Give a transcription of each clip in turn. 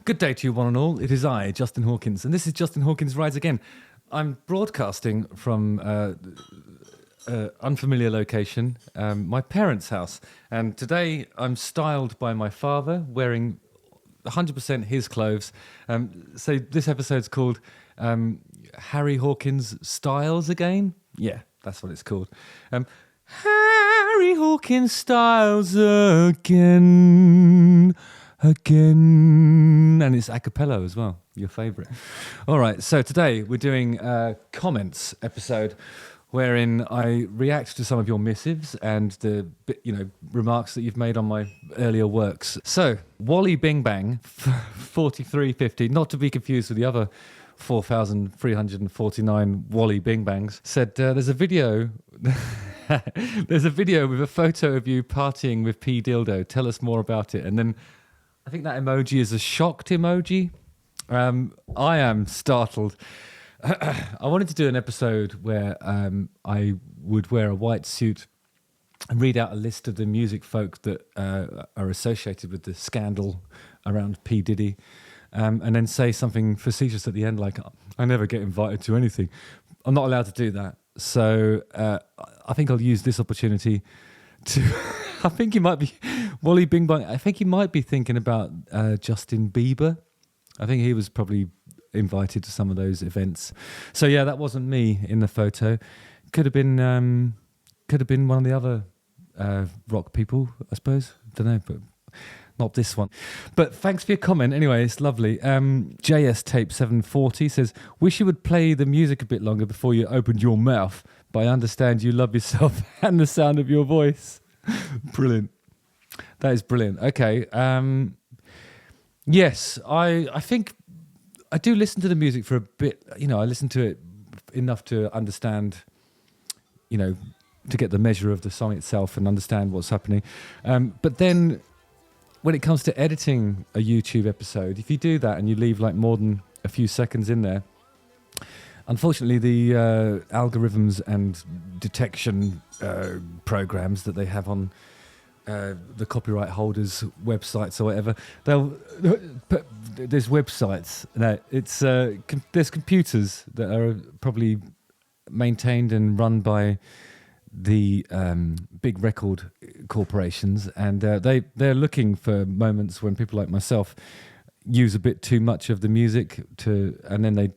Good day to you, one and all. It is I, Justin Hawkins, and this is Justin Hawkins Rides Again. I'm broadcasting from unfamiliar location, my parents' house, and today I'm styled by my father, wearing 100% his clothes. So this episode's called Harry Hawkins Styles Again. Yeah, that's what it's called. Harry Hawkins Styles Again. And it's a cappella as well, your favourite. All right, so today we're doing a comments episode wherein I react to some of your missives and the remarks that you've made on my earlier works. So, Wally Bing Bang 4350, not to be confused with the other 4,349 Wally Bing Bangs, said there's a video there's a video with a photo of you partying with P Dildo. Tell us more about it. And then I think that emoji is a shocked emoji. I am startled. I wanted to do an episode where I would wear a white suit and read out a list of the music folk that are associated with the scandal around P Diddy, and then say something facetious at the end like, I never get invited to anything. I'm not allowed to do that. So I think I'll use this opportunity to... I think he might be... Wally Bing Bang, I think he might be thinking about Justin Bieber. I think he was probably invited to some of those events. So yeah, that wasn't me in the photo. Could have been one of the other rock people, I suppose. Don't know, but not this one. But thanks for your comment. Anyway, it's lovely. JS Tape 740 says, wish you would play the music a bit longer before you opened your mouth, but I understand you love yourself and the sound of your voice. Brilliant. That is brilliant. Okay. Yes, I think I do listen to the music for a bit. I listen to it enough to understand, to get the measure of the song itself and understand what's happening. But then when it comes to editing a YouTube episode, if you do that and you leave like more than a few seconds in there, unfortunately the algorithms and detection programs that they have on the copyright holders' websites or whatever, there's websites. No, it's there's computers that are probably maintained and run by the big record corporations, and they're looking for moments when people like myself use a bit too much of the music and then they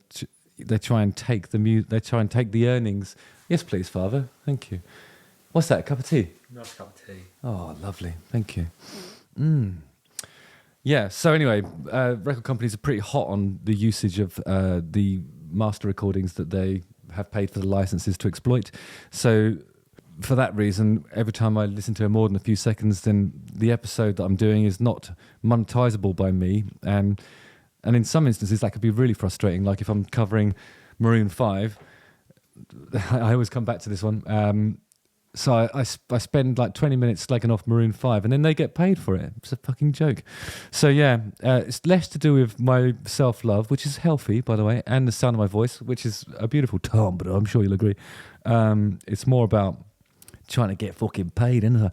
try and take the earnings. Yes, please, Father. Thank you. What's that? A cup of tea? Nice cup of tea. Oh, lovely. Thank you. Yeah, so anyway, record companies are pretty hot on the usage of the master recordings that they have paid for the licenses to exploit. So for that reason, every time I listen to more than a few seconds, then the episode that I'm doing is not monetizable by me. And in some instances, that could be really frustrating. Like if I'm covering Maroon 5, I always come back to this one. So I spend like 20 minutes slagging off Maroon 5 and then they get paid for it. It's a fucking joke. So yeah, it's less to do with my self-love, which is healthy, by the way, and the sound of my voice, which is a beautiful timbre, I'm sure you'll agree. It's more about trying to get fucking paid, isn't it?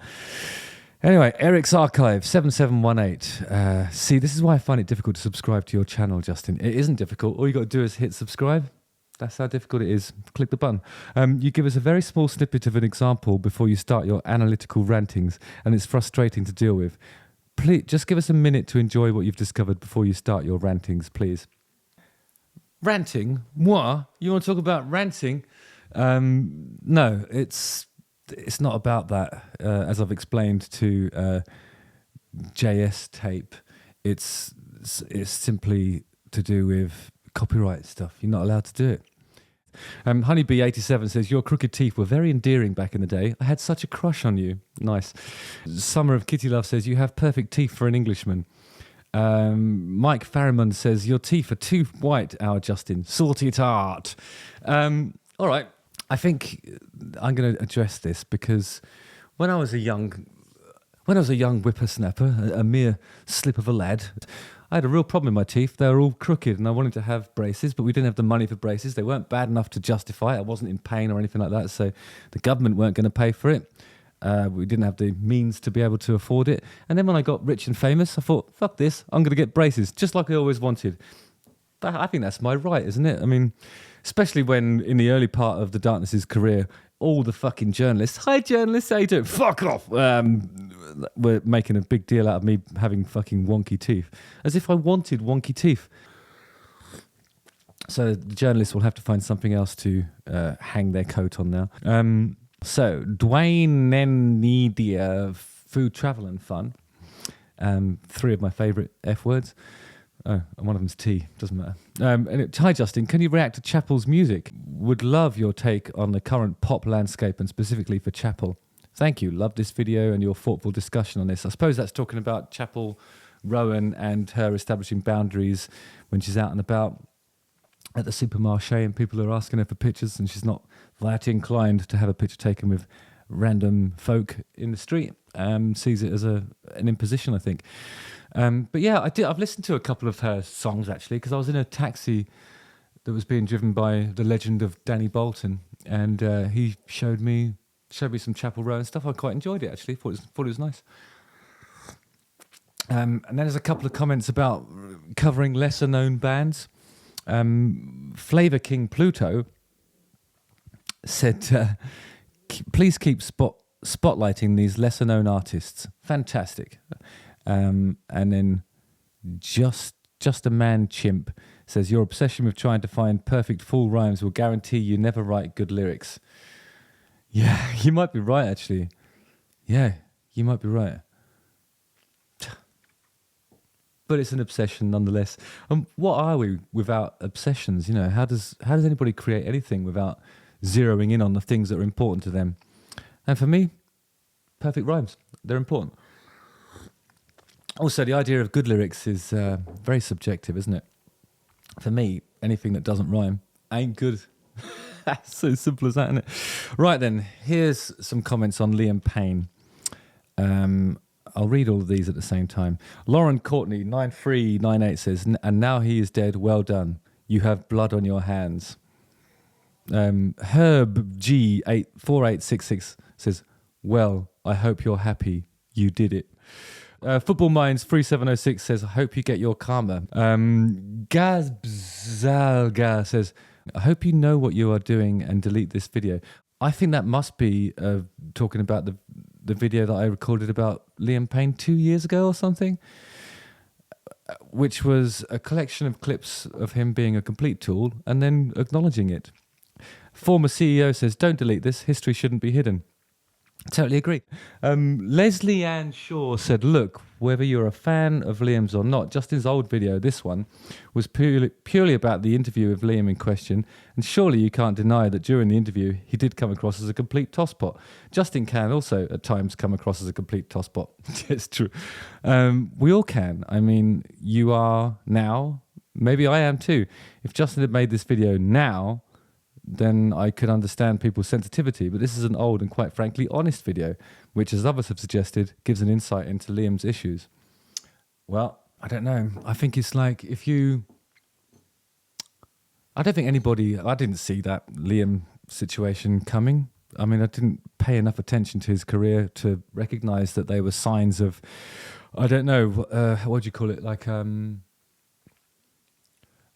Anyway, Eric's Archive 7718. See, this is why I find it difficult to subscribe to your channel, Justin. It isn't difficult. All you got to do is hit subscribe. That's how difficult it is. Click the button. You give us a very small snippet of an example before you start your analytical rantings, and it's frustrating to deal with. Please, just give us a minute to enjoy what you've discovered before you start your rantings, please. Ranting? What? You want to talk about ranting? No, it's not about that. As I've explained to JS Tape, it's simply to do with copyright stuff. You're not allowed to do it. Honeybee87 says, your crooked teeth were very endearing back in the day. I had such a crush on you. Nice. Summer of Kitty Love says, you have perfect teeth for an Englishman. Mike Farrimond says, your teeth are too white, our Justin. Sort it out. All right. I think I'm going to address this because when I was a young whippersnapper, a mere slip of a lad, I had a real problem in my teeth. They were all crooked and I wanted to have braces, but we didn't have the money for braces. They weren't bad enough to justify it. I wasn't in pain or anything like that, so the government weren't going to pay for it. We didn't have the means to be able to afford it. And then when I got rich and famous, I thought, fuck this, I'm going to get braces, just like I always wanted. I think that's my right, isn't it? I mean, especially when in the early part of the Darkness's career, all the fucking journalists, hi journalists, how you doing? Fuck off! Were making a big deal out of me having fucking wonky teeth, as if I wanted wonky teeth. So the journalists will have to find something else to hang their coat on now. So Dwayne Nenidia, food, travel and fun. 3 of my favourite F words. Oh, and one of them's T, doesn't matter. Hi Justin, can you react to Chapel's music? Would love your take on the current pop landscape and specifically for Chapel. Thank you, love this video and your thoughtful discussion on this. I suppose that's talking about Chapel Rowan and her establishing boundaries when she's out and about at the supermarché and people are asking her for pictures and she's not that inclined to have a picture taken with random folk in the street. Sees it as an imposition, I think. But yeah, I've listened to a couple of her songs actually because I was in a taxi that was being driven by the legend of Danny Bolton, and he showed me some Chapel Row and stuff. I quite enjoyed it actually. Thought it was nice. And then there's a couple of comments about covering lesser known bands. Flavor King Pluto said, please keep spotlighting these lesser known artists. Fantastic. And then just a man chimp says, your obsession with trying to find perfect full rhymes will guarantee you never write good lyrics. Yeah, you might be right actually. Yeah, you might be right. But it's an obsession nonetheless. What are we without obsessions? You know, how does anybody create anything without zeroing in on the things that are important to them? And for me, perfect rhymes. They're important. Also, the idea of good lyrics is very subjective, isn't it? For me, anything that doesn't rhyme ain't good. That's so simple as that, isn't it? Right then, here's some comments on Liam Payne. I'll read all of these at the same time. Lauren Courtney, 9398 says, and now he is dead, well done. You have blood on your hands. Herb G 4866 says, well, I hope you're happy you did it. Football Minds 3706 says, I hope you get your karma. Gazbzalga says, I hope you know what you are doing and delete this video. I think that must be talking about the video that I recorded about Liam Payne 2 years ago or something, which was a collection of clips of him being a complete tool and then acknowledging it. Former CEO says, don't delete this, history shouldn't be hidden. Totally agree. Leslie Ann Shaw said, look, whether you're a fan of Liam's or not, Justin's old video, this one, was purely about the interview with Liam in question, and surely you can't deny that during the interview he did come across as a complete tosspot. Justin can also at times come across as a complete tosspot. It's true. We all can. I mean, you are now, maybe I am too. If Justin had made this video now, then I could understand people's sensitivity. But this is an old and quite frankly honest video, which, as others have suggested, gives an insight into Liam's issues. Well, I don't know. I think it's like if you... I don't think anybody... I didn't see that Liam situation coming. I mean, I didn't pay enough attention to his career to recognise that they were signs of... I don't know, what do you call it? Like...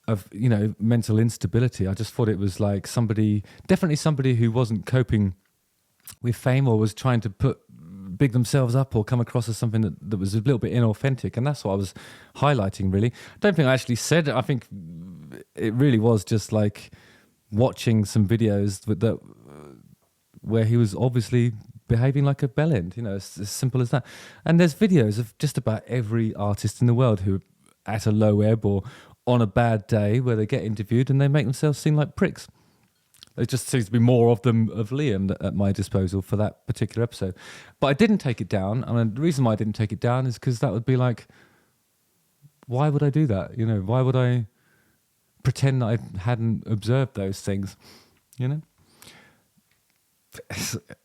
of, you know, mental instability. I just thought it was like definitely somebody who wasn't coping with fame or was trying to big themselves up or come across as something that was a little bit inauthentic. And that's what I was highlighting, really. I don't think I actually said it. I think it really was just like watching some videos where he was obviously behaving like a bellend, you know, it's as simple as that. And there's videos of just about every artist in the world who at a low ebb or on a bad day where they get interviewed and they make themselves seem like pricks. There just seems to be more of them of Liam at my disposal for that particular episode. But I didn't take it down. And the reason why I didn't take it down is because that would be like, why would I do that? You know, why would I pretend that I hadn't observed those things? You know?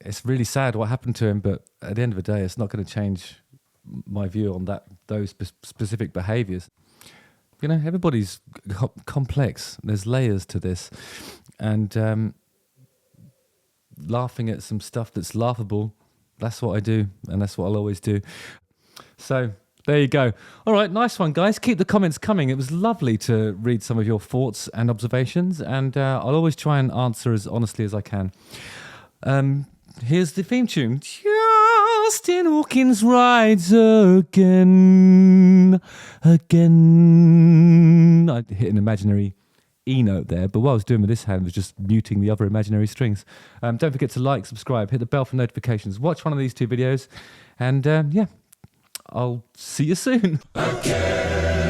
It's really sad what happened to him, but at the end of the day, it's not going to change my view on those specific behaviours. You know, everybody's complex. There's layers to this. And laughing at some stuff that's laughable that's what I do, and that's what I'll always do. So there you go. All right, nice one, guys. Keep the comments coming. It was lovely to read some of your thoughts and observations, and I'll always try and answer as honestly as I can. Here's the theme tune. Justin Hawkins rides again. I hit an imaginary E note there, but what I was doing with this hand was just muting the other imaginary strings. Don't forget to like, subscribe, hit the bell for notifications, watch one of these 2 videos, and yeah, I'll see you soon. Okay.